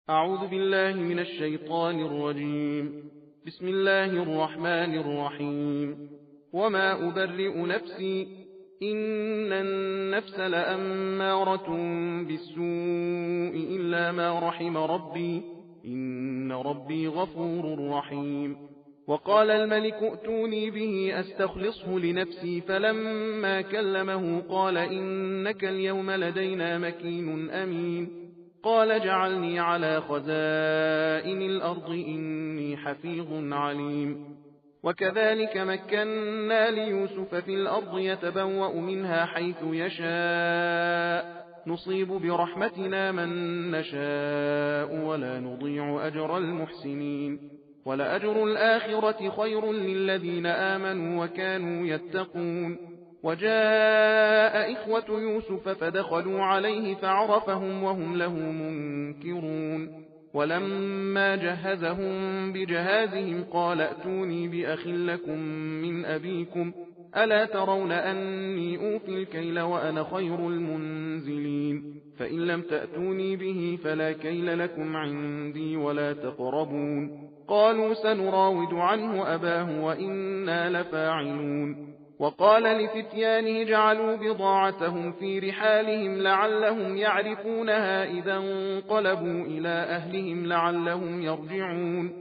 أعوذ بالله من الشيطان الرجيم. بسم الله الرحمن الرحيم. وما أبرئ نفسي إن النفس لأمارة بالسوء إلا ما رحم ربي إن ربي غفور رحيم. وقال الملك ائتوني به أستخلصه لنفسي فلما كلمه قال إنك اليوم لدينا مكين أمين. قال اجعلني على خزائن الأرض إني حفيظ عليم. وكذلك مكنا ليوسف في الأرض يتبوأ منها حيث يشاء نصيب برحمتنا من نشاء ولا نضيع أجر المحسنين. ولأجر الآخرة خير للذين آمنوا وكانوا يتقون. وجاء إخوة يوسف فدخلوا عليه فعرفهم وهم له منكرون. ولما جهزهم بجهازهم قال ائتوني بأخ لكم من أبيكم ألا ترون أني أوفي الكيل وأنا خير المنزلين. فإن لم تأتوني به فلا كيل لكم عندي ولا تقربون. قالوا سنراود عنه أباه وإنا لفاعلون. وقال لفتيانه جعلوا بضاعتهم في رحالهم لعلهم يعرفونها إذا انقلبوا إلى أهلهم لعلهم يرجعون.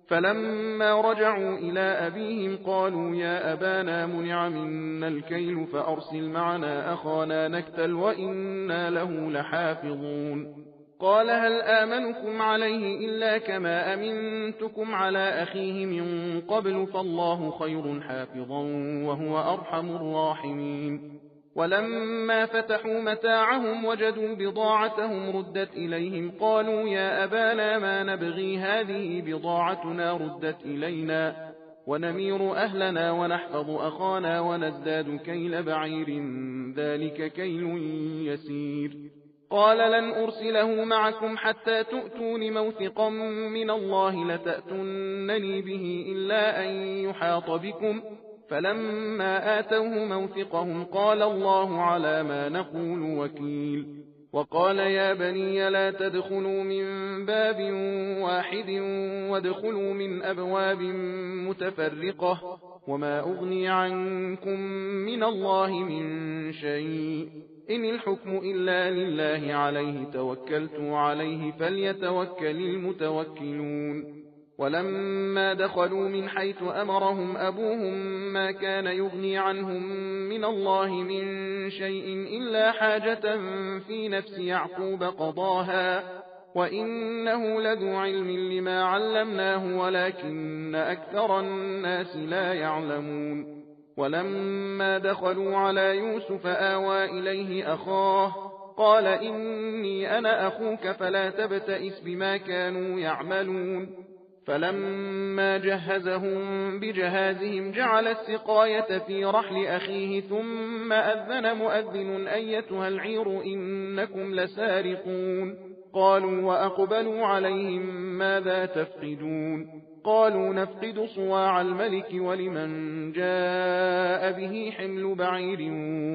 فلما رجعوا إلى أبيهم قالوا يا أبانا منع منا الكيل فأرسل معنا أخانا نكتل وإنا له لحافظون. قال هل آمنكم عليه إلا كما أمنتكم على أخيه من قبل فالله خير حافظا وهو أرحم الراحمين. ولما فتحوا متاعهم وجدوا بضاعتهم ردت إليهم قالوا يا أبانا ما نبغي هذه بضاعتنا ردت إلينا ونمير أهلنا ونحفظ أخانا ونزداد كيل بعير ذلك كيل يسير. قال لن أرسله معكم حتى تؤتون موثقا من الله لتأتونني به إلا أن يحاط بكم. فلما آتوه موثقهم قال الله على ما نقول وكيل. وقال يا بني لا تدخلوا من باب واحد وادخلوا من أبواب متفرقة وما أغني عنكم من الله من شيء إن الحكم إلا لله عليه توكلت عليه فليتوكل المتوكلون. ولما دخلوا من حيث أمرهم أبوهم ما كان يغني عنهم من الله من شيء إلا حاجة في نفس يعقوب قضاها وإنه لذو علم لما علمناه ولكن أكثر الناس لا يعلمون. ولما دخلوا على يوسف آوى إليه أخاه قال إني أنا أخوك فلا تبتئس بما كانوا يعملون. فلما جهزهم بجهازهم جعل السقاية في رحل أخيه ثم أذن مؤذن أيتها العير إنكم لسارقون. قالوا وأقبلوا عليهم ماذا تفقدون. قالوا نفقد صواع الملك ولمن جاء به حمل بعير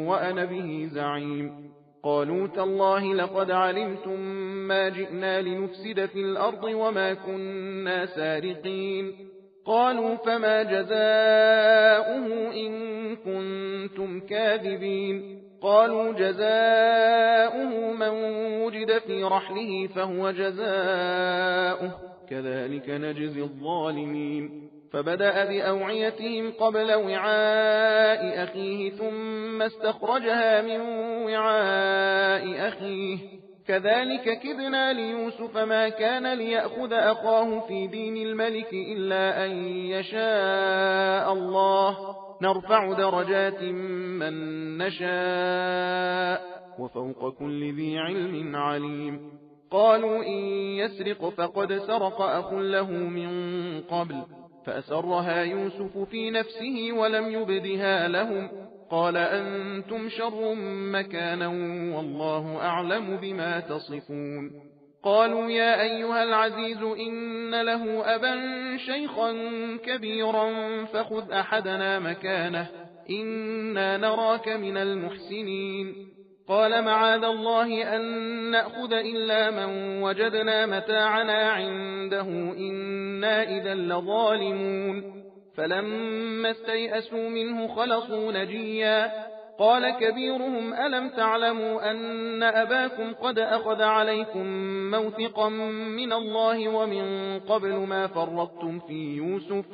وأنا به زعيم. قالوا تالله لقد علمتم ما جئنا لنفسد في الأرض وما كنا سارقين. قالوا فما جزاؤه إن كنتم كاذبين. قالوا جزاؤه من وجد في رحله فهو جزاؤه كذلك نجزي الظالمين. فبدأ بأوعيتهم قبل وعاء أخيه ثم استخرجها من وعاء أخيه كذلك كدنا ليوسف ما كان ليأخذ أخاه في دين الملك إلا أن يشاء الله نرفع درجات من نشاء وفوق كل ذي علم عليم. قالوا إن يسرق فقد سرق أخ له من قبل فأسرها يوسف في نفسه ولم يبدها لهم قال أنتم شر مكانا والله أعلم بما تصفون. قالوا يا أيها العزيز إن له أبا شيخا كبيرا فخذ أحدنا مكانه إنا نراك من المحسنين. قال معاذ الله أن نأخذ إلا من وجدنا متاعنا عنده إنا إذا لظالمون فلما استيئسوا منه خلصوا نجيا قال كبيرهم ألم تعلموا أن أباكم قد أخذ عليكم موثقا من الله ومن قبل ما فرطتم في يوسف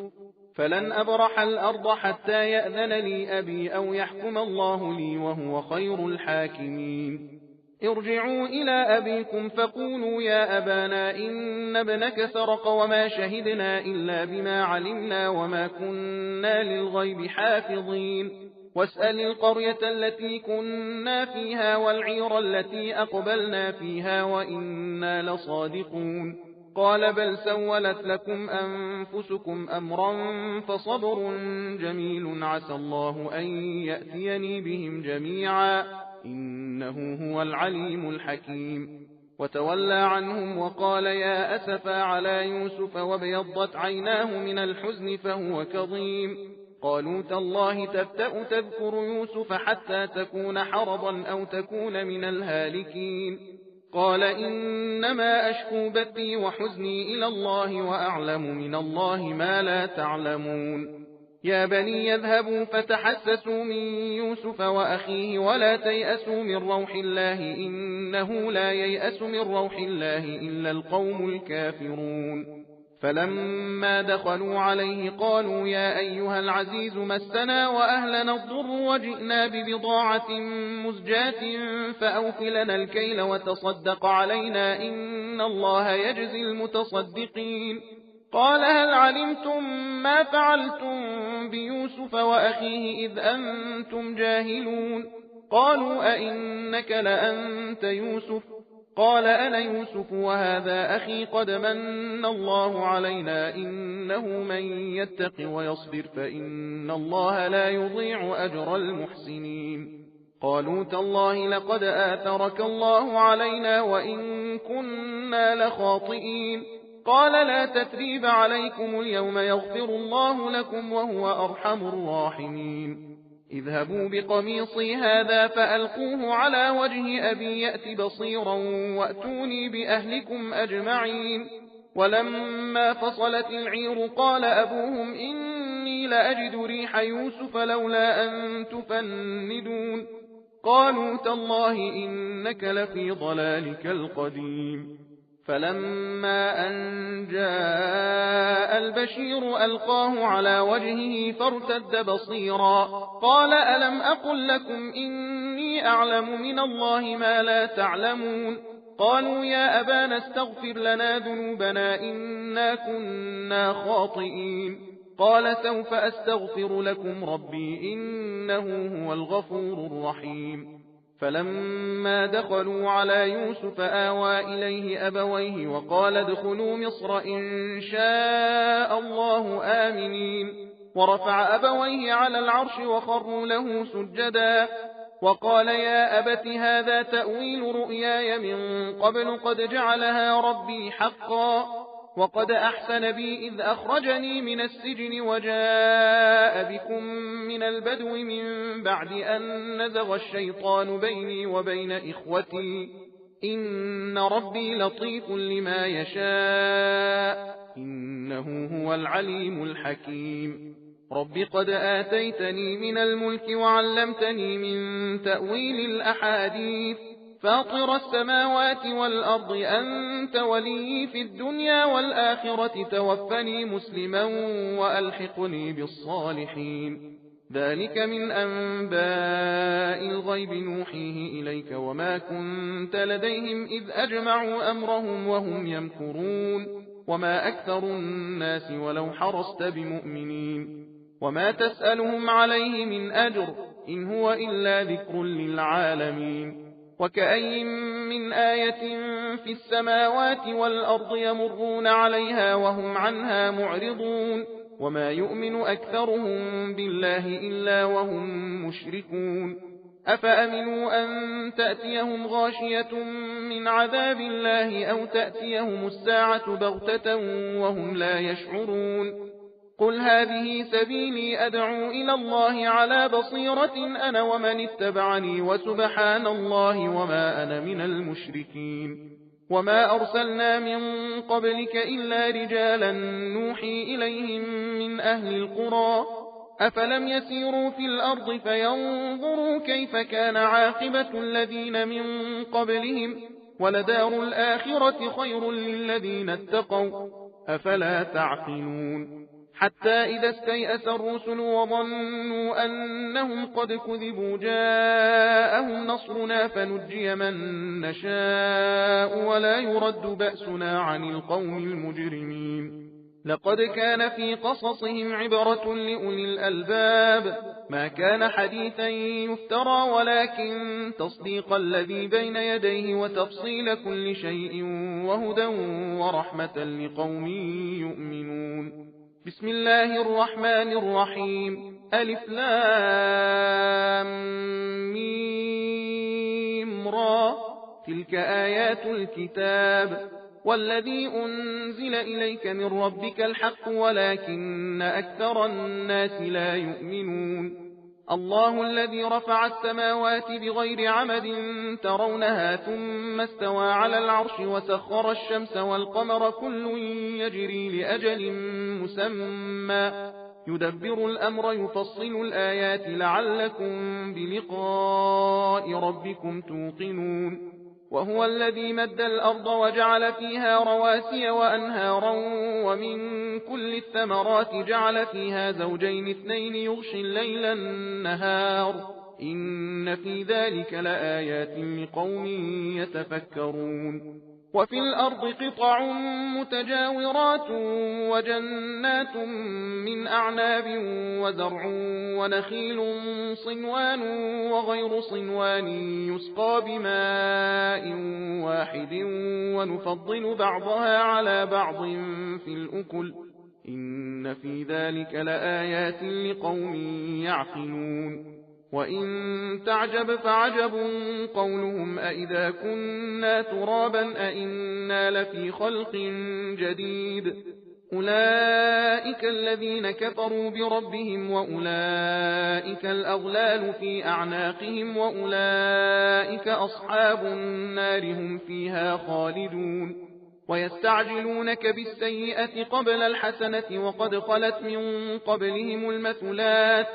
فلن أبرح الأرض حتى يأذن لي أبي أو يحكم الله لي وهو خير الحاكمين ارجعوا إلى أبيكم فقولوا يا أبانا إن ابنك سرق وما شهدنا إلا بما علمنا وما كنا للغيب حافظين واسأل القرية التي كنا فيها والعير التي أقبلنا فيها وإنا لصادقون قال بل سولت لكم أنفسكم أمرا فصبر جميل عسى الله أن يأتيني بهم جميعا إنه هو العليم الحكيم وتولى عنهم وقال يا أسفا على يوسف وابيضت عيناه من الحزن فهو كظيم قالوا تالله تفتأ تذكر يوسف حتى تكون حرضا أو تكون من الهالكين قال إنما أشكو بثي وحزني إلى الله وأعلم من الله ما لا تعلمون يا بني يذهبوا فتحسسوا من يوسف وأخيه ولا تيأسوا من روح الله إنه لا ييأس من روح الله إلا القوم الكافرون فلما دخلوا عليه قالوا يا أيها العزيز مسنا وأهلنا الضر وجئنا ببضاعة مزجاة فأوفلنا الكيل وتصدق علينا إن الله يجزي المتصدقين قال هل علمتم ما فعلتم بيوسف وأخيه إذ أنتم جاهلون قالوا أئنك لأنت يوسف قال أنا يوسف وهذا أخي قد من الله علينا إنه من يتق ويصبر فإن الله لا يضيع أجر المحسنين قالوا تالله لقد آثرك الله علينا وإن كنا لخاطئين قال لا تثريب عليكم اليوم يغفر الله لكم وهو أرحم الراحمين اذهبوا بقميصي هذا فألقوه على وجه أبي يأت بصيرا وأتوني بأهلكم أجمعين ولما فصلت العير قال أبوهم إني لأجد ريح يوسف لولا أن تفندون قالوا تالله إنك لفي ضلالك القديم فلما أن جاء البشير ألقاه على وجهه فارتد بصيرا قال ألم أقل لكم إني أعلم من الله ما لا تعلمون قالوا يا أبانا استغفر لنا ذنوبنا إنا كنا خاطئين قال سوف أستغفر لكم ربي إنه هو الغفور الرحيم فلما دخلوا على يوسف آوى إليه أبويه وقال ادخلوا مصر إن شاء الله آمنين ورفع أبويه على العرش وخروا له سجدا وقال يا أبت هذا تأويل رؤياي من قبل قد جعلها ربي حقا وقد أحسن بي إذ أخرجني من السجن وجاء بكم من البدو من بعد أن نزغ الشيطان بيني وبين إخوتي إن ربي لطيف لما يشاء إنه هو العليم الحكيم رب قد آتيتني من الملك وعلمتني من تأويل الأحاديث فاطر السماوات والأرض أنت ولي في الدنيا والآخرة توفني مسلما وألحقني بالصالحين ذلك من أنباء الغيب نوحيه إليك وما كنت لديهم إذ أجمعوا أمرهم وهم يمكرون وما أكثر الناس ولو حرصت بمؤمنين وما تسألهم عليه من أجر إن هو إلا ذكر للعالمين وكأي من آية في السماوات والأرض يمرون عليها وهم عنها معرضون وما يؤمن أكثرهم بالله إلا وهم مشركون أفأمنوا أن تأتيهم غاشية من عذاب الله أو تأتيهم الساعة بغتة وهم لا يشعرون قل هذه سبيلي أدعو إلى الله على بصيرة أنا ومن اتبعني وسبحان الله وما أنا من المشركين وما أرسلنا من قبلك إلا رجالا نوحي إليهم من أهل القرى أفلم يسيروا في الأرض فينظروا كيف كان عاقبة الذين من قبلهم ولدار الآخرة خير للذين اتقوا أفلا تعقلون حتى إذا استيأس الرسل وظنوا أنهم قد كذبوا جاءهم نصرنا فنجي من نشاء ولا يرد بأسنا عن القوم المجرمين لقد كان في قصصهم عبرة لأولي الألباب ما كان حديثا يفترى ولكن تصديق الذي بين يديه وتفصيل كل شيء وهدى ورحمة لقوم يؤمنون بسم الله الرحمن الرحيم ألف لام ميم را تلك آيات الكتاب والذي أنزل إليك من ربك الحق ولكن أكثر الناس لا يؤمنون الله الذي رفع السماوات بغير عمد ترونها ثم استوى على العرش وسخر الشمس والقمر كل يجري لأجل مسمى يدبر الأمر يفصل الآيات لعلكم بلقاء ربكم توقنون وهو الذي مد الأرض وجعل فيها رواسي وأنهارا ومن كل الثمرات جعل فيها زوجين اثنين يغشي الليل النهار إن في ذلك لآيات لقوم يتفكرون وفي الأرض قطع متجاورات وجنات من أعناب وزرع ونخيل صنوان وغير صنوان يسقى بماء واحد ونفضل بعضها على بعض في الأكل إن في ذلك لآيات لقوم يعقلون وإن تعجب فعجب قولهم أئذا كنا ترابا أئنا لفي خلق جديد أولئك الذين كفروا بربهم وأولئك الأغلال في أعناقهم وأولئك أصحاب النار هم فيها خالدون ويستعجلونك بالسيئة قبل الحسنة وقد خلت من قبلهم المثلات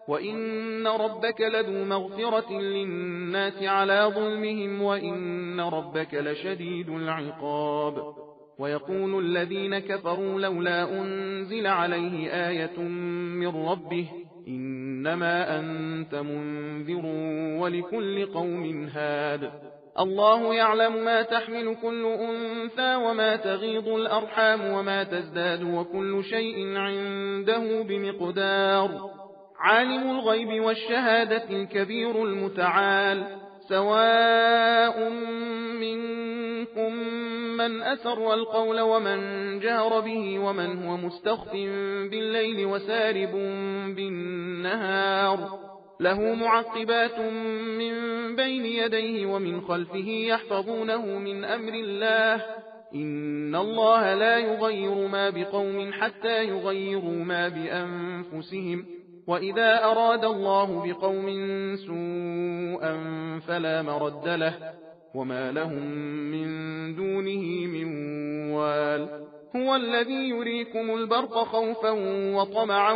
وإن ربك لذو مغفرة للناس على ظلمهم وإن ربك لشديد العقاب ويقول الذين كفروا لولا أنزل عليه آية من ربه إنما أنت منذر ولكل قوم هاد الله يعلم ما تحمل كل أنثى وما تغيض الأرحام وما تزداد وكل شيء عنده بمقدار عالم الغيب والشهادة الكبير المتعال سواء منكم من أسر القول ومن جهر به ومن هو مستخف بالليل وسارب بالنهار له معقبات من بين يديه ومن خلفه يحفظونه من أمر الله إن الله لا يغير ما بقوم حتى يغيروا ما بأنفسهم وإذا أراد الله بقوم سوءا فلا مرد له وما لهم من دونه من وال هو الذي يريكم البرق خوفا وطمعا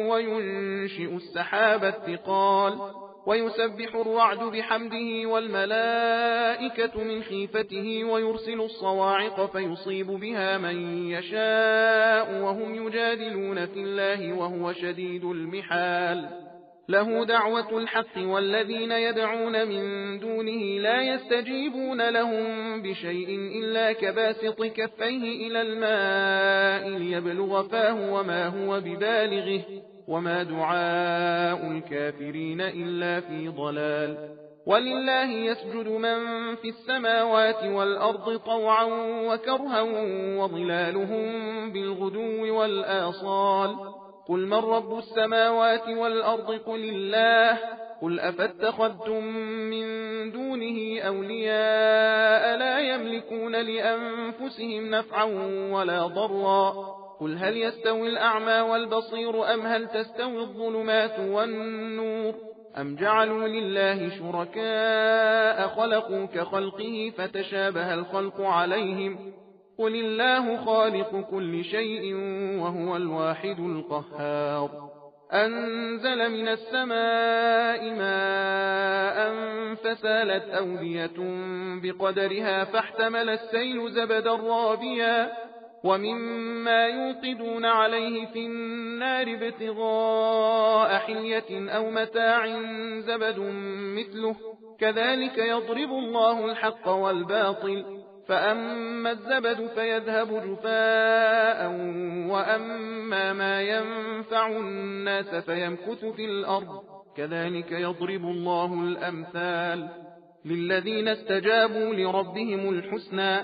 وينشئ السحاب الثقال ويسبح الرعد بحمده والملائكة من خيفته ويرسل الصواعق فيصيب بها من يشاء وهم يجادلون في الله وهو شديد المحال له دعوة الحق والذين يدعون من دونه لا يستجيبون لهم بشيء إلا كباسط كفيه إلى الماء ليبلغ فاه وما هو ببالغه وما دعاء الكافرين إلا في ضلال ولله يسجد من في السماوات والأرض طوعا وكرها وظلالهم بالغدو والآصال قل من رب السماوات والأرض قل الله قل أفاتخذتم من دونه أولياء لا يملكون لأنفسهم نفعا ولا ضرا قل هل يستوي الأعمى والبصير أم هل تستوي الظلمات والنور أم جعلوا لله شركاء خلقوا كخلقه فتشابه الخلق عليهم قل الله خالق كل شيء وهو الواحد القهار أنزل من السماء ماء فسالت أودية بقدرها فاحتمل السيل زبدا رابيا ومما يوقدون عليه في النار ابتغاء حلية أو متاع زبد مثله كذلك يضرب الله الحق والباطل فأما الزبد فيذهب جفاء وأما ما ينفع الناس فيمكث في الأرض كذلك يضرب الله الأمثال للذين استجابوا لربهم الحسنى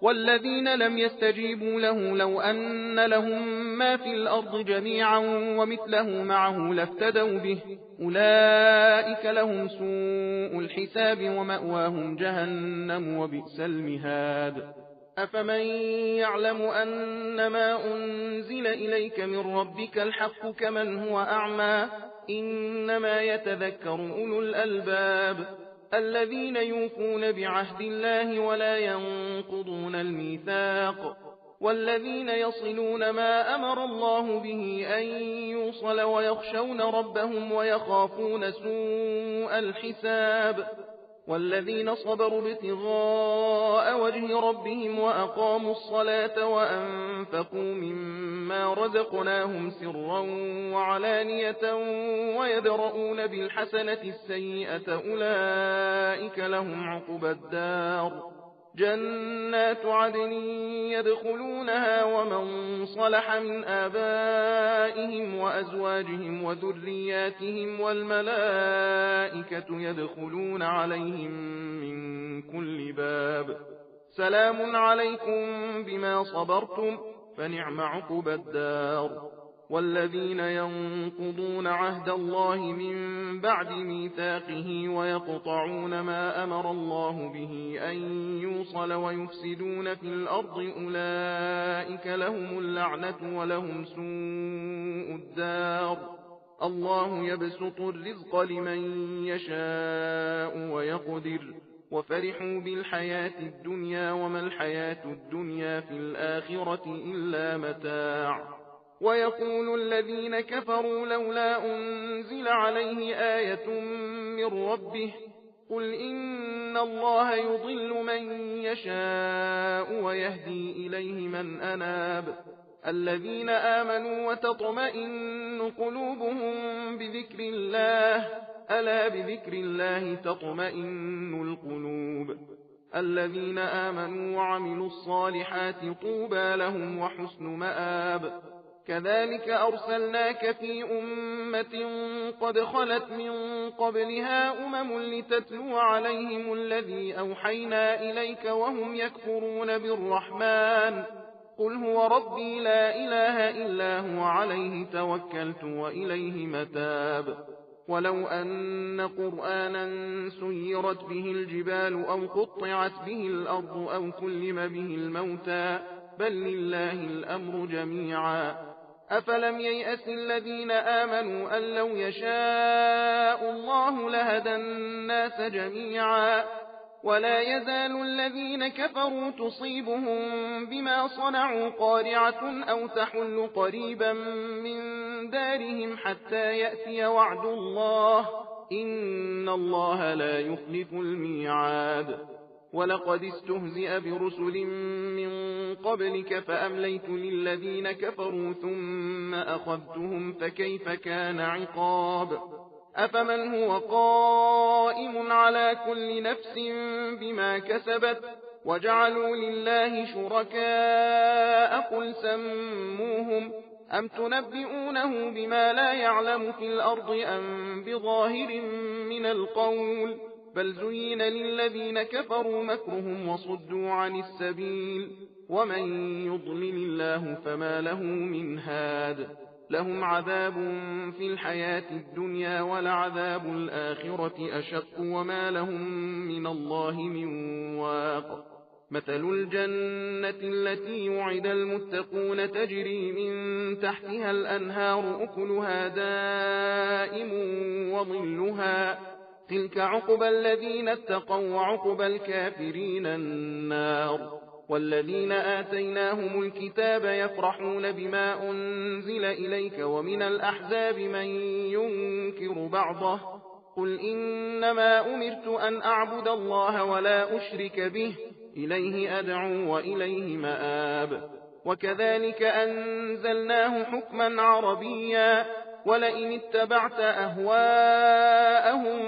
والذين لم يستجيبوا له لو أن لهم ما في الأرض جميعا ومثله معه لافتدوا به أولئك لهم سوء الحساب ومأواهم جهنم وبئس المهاد أفمن يعلم أنما أنزل إليك من ربك الحق كمن هو أعمى إنما يتذكر أولو الألباب الذين يوفون بعهد الله ولا ينقضون الميثاق والذين يصلون ما أمر الله به أن يوصل ويخشون ربهم ويخافون سوء الحساب والذين صبروا ابتغاء وجه ربهم وأقاموا الصلاة وأنفقوا مما رزقناهم سرا وعلانية ويدرؤون بالحسنة السيئة أولئك لهم عقبى الدار جنات عدن يدخلونها ومن صلح من آبائهم وأزواجهم وذرياتهم والملائكة يدخلون عليهم من كل باب سلام عليكم بما صبرتم فنعم عقبى الدار والذين ينقضون عهد الله من بعد ميثاقه ويقطعون ما أمر الله به أن يوصل ويفسدون في الأرض أولئك لهم اللعنة ولهم سوء الدار الله يبسط الرزق لمن يشاء ويقدر وفرحوا بالحياة الدنيا وما الحياة الدنيا في الآخرة إلا متاع ويقول الذين كفروا لولا أنزل عليه آية من ربه قل إن الله يضل من يشاء ويهدي إليه من أناب الذين آمنوا وتطمئن قلوبهم بذكر الله ألا بذكر الله تطمئن القلوب الذين آمنوا وعملوا الصالحات طوبى لهم وحسن مآب كذلك أرسلناك في أمة قد خلت من قبلها لتتلو عليهم الذي أوحينا إليك وهم يكفرون بالرحمن قل هو ربي لا إله إلا هو عليه توكلت وإليه متاب ولو أن قرآنا سيرت به الجبال أو قطعت به الأرض أو كلم به الموتى بل لله الأمر جميعا أفلم ييأس الذين آمنوا أن لو يشاء الله لهدى الناس جميعا ولا يزال الذين كفروا تصيبهم بما صنعوا قارعة أو تحل قريبا من دارهم حتى يأتي وعد الله إن الله لا يخلف الميعاد ولقد استهزئ برسل من قبلك فأمليت للذين كفروا ثم أخذتهم فكيف كان عقاب أفمن هو قائم على كل نفس بما كسبت وجعلوا لله شركاء قل سموهم أم تنبئونه بما لا يعلم في الأرض أم بظاهر من القول بل زين للذين كفروا مكرهم وصدوا عن السبيل ومن يضلل الله فما له من هاد لهم عذاب في الحياة الدنيا ولعذاب الآخرة أشق وما لهم من الله من واق مثل الجنة التي يوعد المتقون تجري من تحتها الأنهار أكلها دائم وظلها تلك عقبى الذين اتقوا وعقبى الكافرين النار والذين آتيناهم الكتاب يفرحون بما أنزل إليك ومن الأحزاب من ينكر بعضه قل إنما أمرت أن أعبد الله ولا أشرك به إليه أدعو وإليه مآب وكذلك أنزلناه حكما عربيا ولئن اتبعت أهواءهم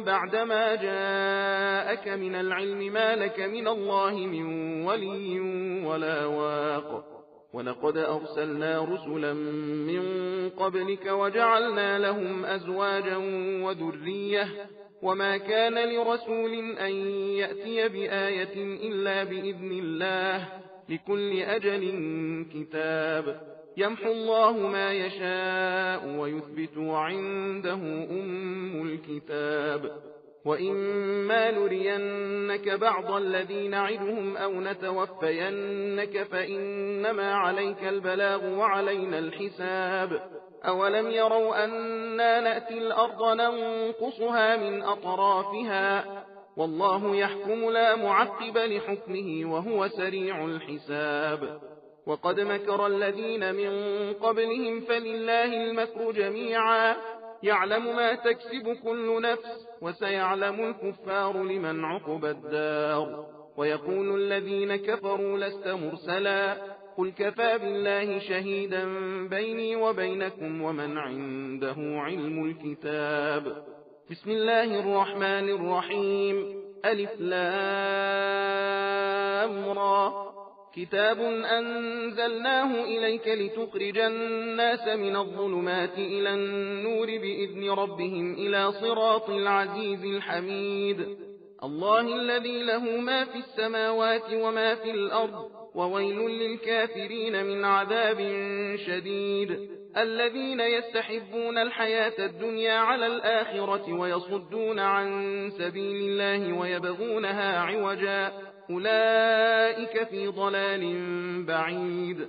بعدما جاءك من العلم ما لك من الله من ولي ولا واق ولقد أرسلنا رسلا من قبلك وجعلنا لهم أزواجا وذرية وما كان لرسول أن يأتي بآية إلا بإذن الله لكل أجل كتاب يمحو الله ما يشاء ويثبت عنده أم الكتاب وإما نرينك بعض الذي نعدهم أو نتوفينك فإنما عليك البلاغ وعلينا الحساب أولم يروا أنا نأتي الأرض ننقصها من أطرافها والله يحكم لا معقب لحكمه وهو سريع الحساب وقد مكر الذين من قبلهم فلله المكر جميعا يعلم ما تكسب كل نفس وسيعلم الكفار لمن عقب الدار ويقول الذين كفروا لست مرسلا قل كفى بالله شهيدا بيني وبينكم ومن عنده علم الكتاب بسم الله الرحمن الرحيم ألف لام را كتاب أنزلناه إليك لتخرج الناس من الظلمات إلى النور بإذن ربهم إلى صراط العزيز الحميد الله الذي له ما في السماوات وما في الأرض وويل للكافرين من عذاب شديد الذين يستحبون الحياة الدنيا على الآخرة ويصدون عن سبيل الله ويبغونها عوجا أولئك في ضلال بعيد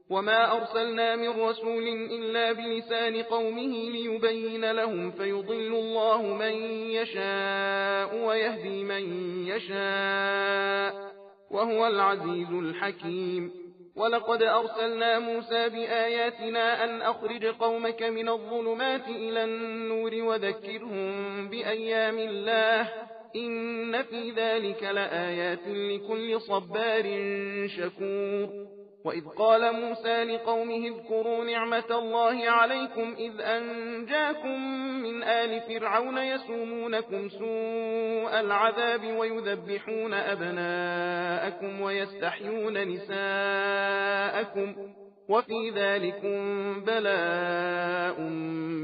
وما أرسلنا من رسول إلا بلسان قومه ليبين لهم فيضل الله من يشاء ويهدي من يشاء وهو العزيز الحكيم ولقد أرسلنا موسى بآياتنا أن أخرج قومك من الظلمات إلى النور وذكرهم بأيام الله إن في ذلك لآيات لكل صبار شكور وإذ قال موسى لقومه اذكروا نعمة الله عليكم إذ أنجاكم من آل فرعون يسومونكم سوء العذاب ويذبحون أبناءكم ويستحيون نساءكم وفي ذلكم بلاء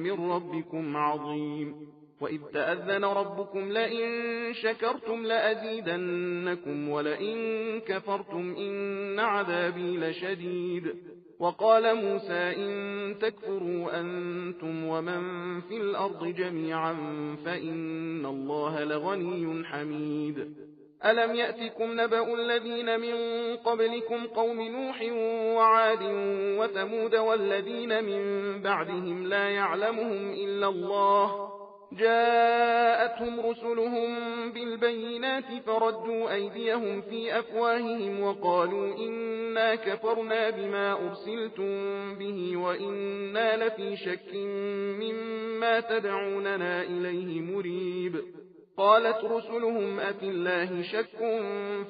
من ربكم عظيم وإذ تأذن ربكم لئن شكرتم لأزيدنكم ولئن كفرتم إن عذابي لشديد وقال موسى إن تكفروا أنتم ومن في الأرض جميعا فإن الله لغني حميد ألم يأتكم نبأ الذين من قبلكم قوم نوح وعاد وثمود والذين من بعدهم لا يعلمهم إلا الله جاءتهم رسلهم بالبينات فردوا أيديهم في أفواههم وقالوا إنا كفرنا بما أرسلتم به وإنا لفي شك مما تدعوننا إليه مريب قالت رسلهم أفي الله شك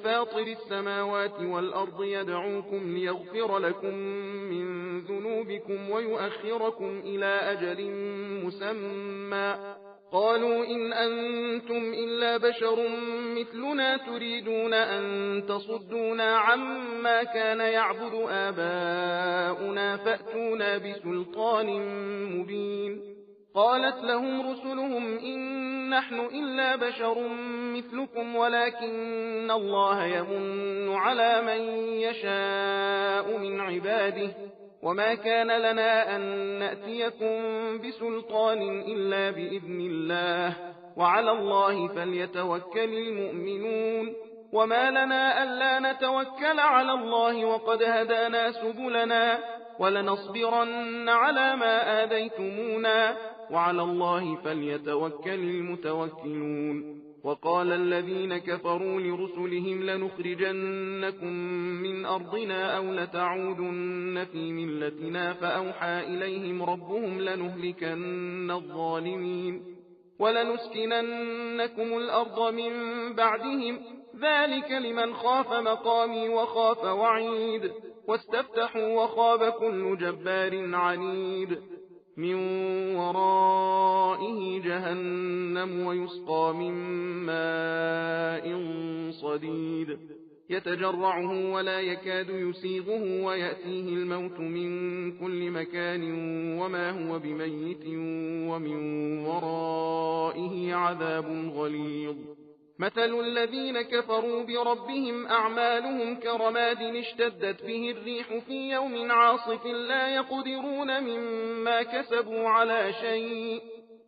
فاطر السماوات والأرض يدعوكم ليغفر لكم من ذنوبكم ويؤخركم إلى أجل مسمى قالوا إن أنتم إلا بشر مثلنا تريدون أن تصدونا عما كان يعبد آباؤنا فأتونا بسلطان مبين قالت لهم رسلهم إن نحن إلا بشر مثلكم ولكن الله يمن على من يشاء من عباده وما كان لنا أن نأتيكم بسلطان إلا بإذن الله وعلى الله فليتوكل المؤمنون وما لنا ألا نتوكل على الله وقد هدانا سبلنا ولنصبرن على ما آذيتمونا وعلى الله فليتوكل المتوكلون. وقال الذين كفروا لرسلهم لنخرجنكم من أرضنا أو لتعودن في ملتنا فأوحى إليهم ربهم لنهلكن الظالمين ولنسكننكم الأرض من بعدهم ذلك لمن خاف مقامي وخاف وعيد واستفتحوا وخاب كل جبار عنيد من ورائه جهنم ويسقى من ماء صديد يتجرعه ولا يكاد يسيغه ويأتيه الموت من كل مكان وما هو بميت ومن ورائه عذاب غليظ. مثل الذين كفروا بربهم أعمالهم كرماد اشتدت به الريح في يوم عاصف لا يقدرون مما كسبوا على شيء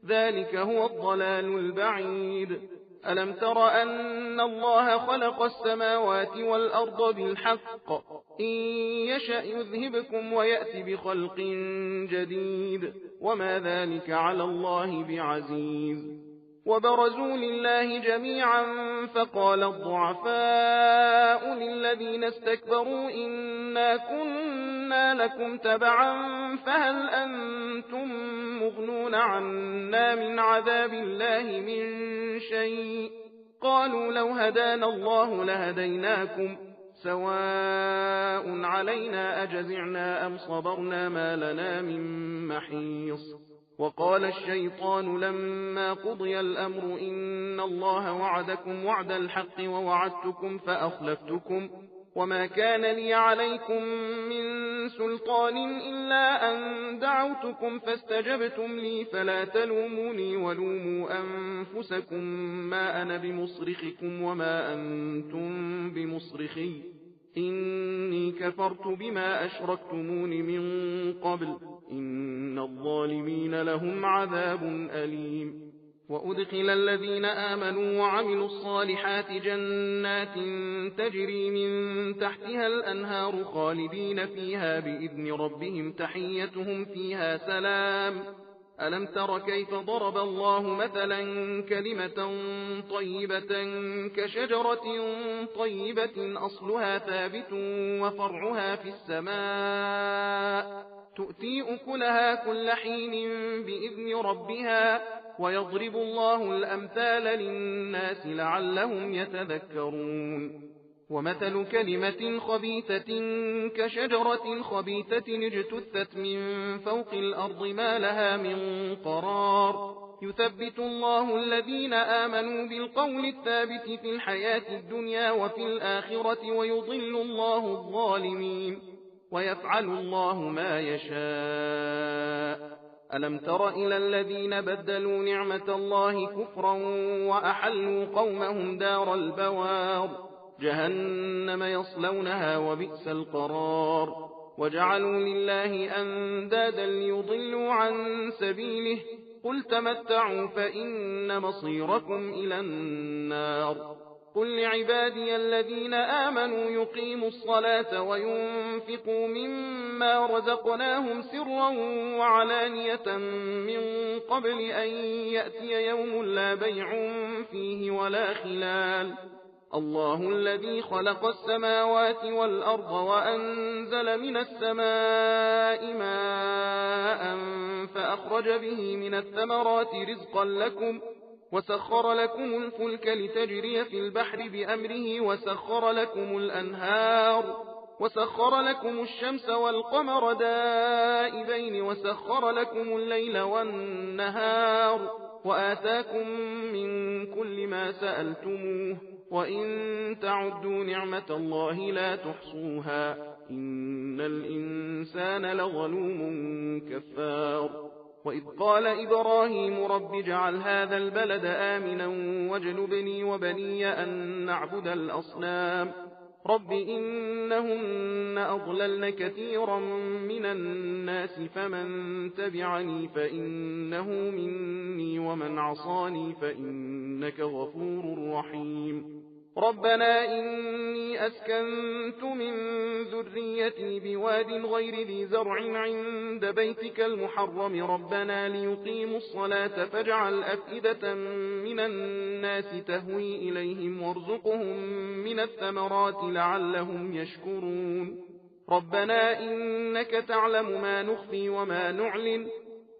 ذلك هو الضلال البعيد. ألم تر أن الله خلق السماوات والأرض بالحق إن يشأ يذهبكم ويأتي بخلق جديد وما ذلك على الله بعزيز. وبرزوا لله جميعا فقال الضعفاء للذين استكبروا إنا كنا لكم تبعا فهل أنتم مغنون عنا من عذاب الله من شيء قالوا لو هدانا الله لهديناكم سواء علينا أجزعنا أم صبرنا ما لنا من محيص. وقال الشيطان لما قضي الأمر إن الله وعدكم وعد الحق ووعدتكم فأخلفتكم وما كان لي عليكم من سلطان إلا أن دعوتكم فاستجبتم لي فلا تلوموني ولوموا أنفسكم ما أنا بمصرخكم وما أنتم بمصرخي إني كفرت بما أشركتمون من قبل إن الظالمين لهم عذاب أليم. وأدخل الذين آمنوا وعملوا الصالحات جنات تجري من تحتها الأنهار خالدين فيها بإذن ربهم تحيتهم فيها سلام. ألم تر كيف ضرب الله مثلا كلمة طيبة كشجرة طيبة أصلها ثابت وفرعها في السماء تؤتي أكلها كل حين بإذن ربها ويضرب الله الأمثال للناس لعلهم يتذكرون. ومثل كلمة خبيثة كشجرة خبيثة اجتثت من فوق الأرض ما لها من قرار يثبت الله الذين آمنوا بالقول الثابت في الحياة الدنيا وفي الآخرة ويضل الله الظالمين ويفعل الله ما يشاء. ألم تر إلى الذين بدلوا نعمة الله كفرا وأحلوا قومهم دار البوار جهنم يصلونها وبئس القرار وجعلوا لله أندادا ليضلوا عن سبيله قل تمتعوا فإن مصيركم إلى النار. قل لعبادي الذين آمنوا يقيموا الصلاة وينفقوا مما رزقناهم سرا وعلانية من قبل أن يأتي يوم لا بيع فيه ولا خلال. الله الذي خلق السماوات والأرض وأنزل من السماء ماء فأخرج به من الثمرات رزقا لكم وسخر لكم الفلك لتجري في البحر بأمره وسخر لكم الأنهار وسخر لكم الشمس والقمر دائبين وسخر لكم الليل والنهار وآتاكم من كل ما سألتموه وإن تعدوا نعمة الله لا تحصوها إن الإنسان لظلوم كفار. وإذ قال إبراهيم رب اجعل هذا البلد آمنا واجنبني وبني أن نعبد الأصنام رب إنهن أضللن كثيرا من الناس فمن تبعني فإنه مني ومن عصاني فإنك غفور رحيم. ربنا إني أسكنت من ذريتي بواد غير ذي زرع عند بيتك المحرم ربنا ليقيموا الصلاة فاجعل أفئدة من الناس تهوي إليهم وارزقهم من الثمرات لعلهم يشكرون ربنا إنك تعلم ما نخفي وما نعلن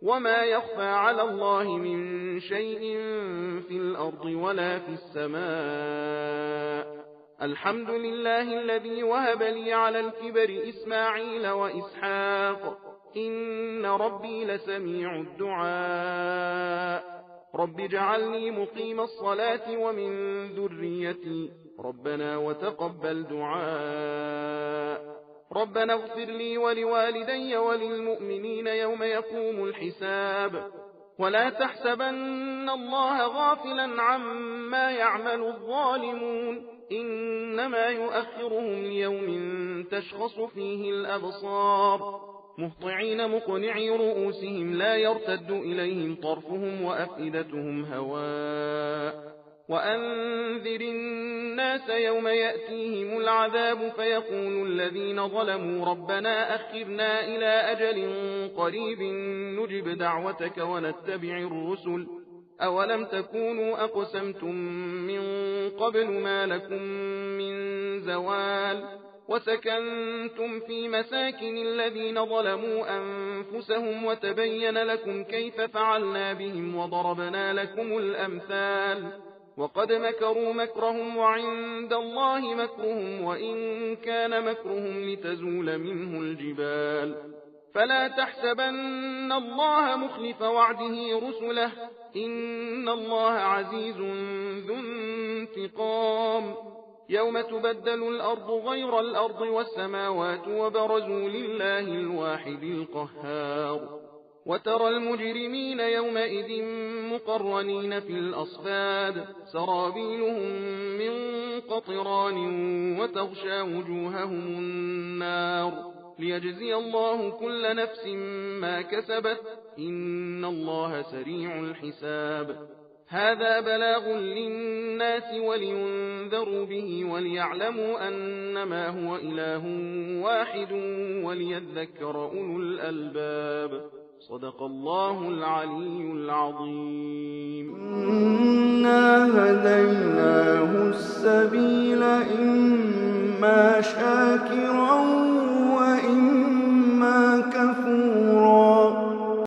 وما يخفى على الله من شيء في الأرض ولا في السماء الحمد لله الذي وهب لي على الكبر إسماعيل وإسحاق إن ربي لسميع الدعاء رب اجعلني مقيم الصلاة ومن ذريتي ربنا وتقبل دعاء ربنا اغفر لي ولوالدي وللمؤمنين يوم يقوم الحساب ولا تحسبن الله غافلا عما يعمل الظالمون إنما يؤخرهم ليوم تشخص فيه الأبصار مهطعين مقنعي رؤوسهم لا يرتد إليهم طرفهم وأفئدتهم هواء وأنذر الناس يوم يأتيهم العذاب فيقول الذين ظلموا ربنا أخرنا إلى أجل قريب نجب دعوتك ونتبع الرسل أولم تكونوا أقسمتم من قبل ما لكم من زوال وسكنتم في مساكن الذين ظلموا أنفسهم وتبين لكم كيف فعلنا بهم وضربنا لكم الأمثال وقد مكروا مكرهم وعند الله مكرهم وإن كان مكرهم لتزول منه الجبال فلا تحسبن الله مخلف وعده رسله إن الله عزيز ذو انتقام يوم تبدل الأرض غير الأرض والسماوات وبرزوا لله الواحد القهار وترى المجرمين يومئذ مقرنين في الأصفاد سرابيلهم من قطران وتغشى وجوههم النار ليجزي الله كل نفس ما كسبت إن الله سريع الحساب هذا بلاغ للناس ولينذروا به وليعلموا أنما هو إله واحد وليذكر أولو الألباب صدق الله العلي العظيم إنا هديناه السبيل إما شاكرا